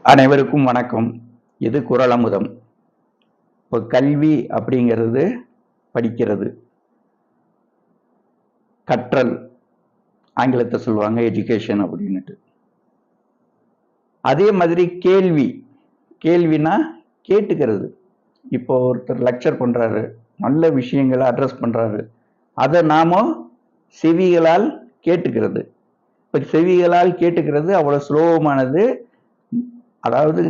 அனைவருக்கும் வணக்கம். இது குறள் அமுதம். இப்போ கல்வி அப்படிங்கிறது படிக்கிறது, கற்றல், ஆங்கிலத்தை சொல்லுவாங்க எஜுகேஷன் அப்படின்னுட்டு. அதே மாதிரி கேள்வி, கேள்வினா கேட்டுக்கிறது. இப்போ ஒருத்தர் லெக்சர் பண்றாரு, நல்ல விஷயங்களை அட்ரஸ் பண்றாரு, அதை நாம செவிகளால் கேட்டுக்கிறது. இப்போ செவிகளால் கேட்டுக்கிறது அவ்வளவு சுலபமானது. அதாவது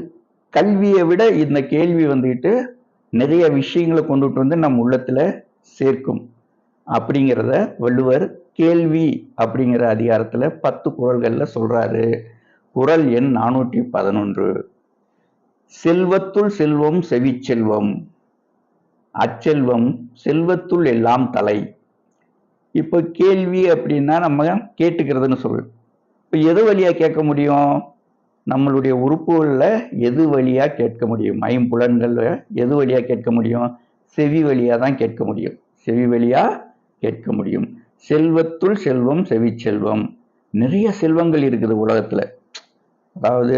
கல்வியை விட இந்த கேள்வி வந்துட்டு நிறைய விஷயங்களை கொண்டுட்டு வந்து நம்ம உள்ளத்துல சேர்க்கும் அப்படிங்கிறத வள்ளுவர் கேள்வி அப்படிங்கிற அதிகாரத்துல 10 குறள்கள்ல சொல்றாரு. குறள் எண் 411. செல்வத்துள் செல்வம் செவிச்செல்வம், அச்செல்வம் செல்வத்துள் எல்லாம் தலை. இப்போ கேள்வி அப்படின்னா நம்ம கேட்டுக்கிறதுன்னு சொல்றோம். இப்போ எது வழியா கேட்க முடியும்? நம்மளுடைய உறுப்புகள்ல எது வழியா கேட்க முடியும்? ஐம்புலன்கள்ல எது வழியா கேட்க முடியும்? செவி வழியா தான் கேட்க முடியும். செவி வழியா கேட்க முடியும். செல்வத்துள் செல்வம் செவிச்செல்வம். நிறைய செல்வங்கள் இருக்குது உலகத்துல. அதாவது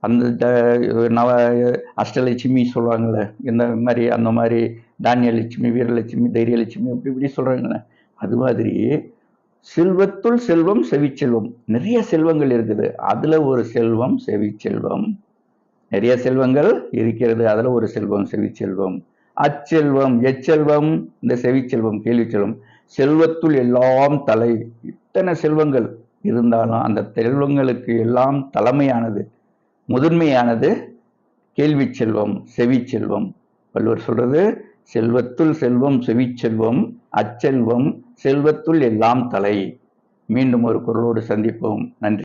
அந்த நவ அஷ்டலட்சுமி சொல்லுவாங்கல்ல, இந்த மாதிரி அந்த மாதிரி தானியலட்சுமி, வீரலட்சுமி, தைரியலட்சுமி அப்படி இப்படி சொல்றாங்கல்ல, அது மாதிரி செல்வத்துள் செல்வம் செவிச்செல்வம். நிறைய செல்வங்கள் இருக்குது. அதுல ஒரு செல்வம் செவிச்செல்வம். நிறைய செல்வங்கள் இருக்கிறது, அதுல ஒரு செல்வம் செவிச்செல்வம். அச்செல்வம் எச்செல்வம், இந்த செவிச்செல்வம் கேள்வி செல்வம். செல்வத்துள் எல்லாம் தலை. இத்தனை செல்வங்கள் இருந்தாலும் அந்த செல்வங்களுக்கு எல்லாம் தலைமையானது, முதன்மையானது கேள்வி செல்வம், செவிச்செல்வம். வள்ளுவர் சொல்றது செல்வத்துள் செல்வம் செவிச்செல்வம், அச்செல்வம் செல்வத்துள் எல்லாம் தலை. மீண்டும் ஒரு குறளோடு சந்திப்போம். நன்றி.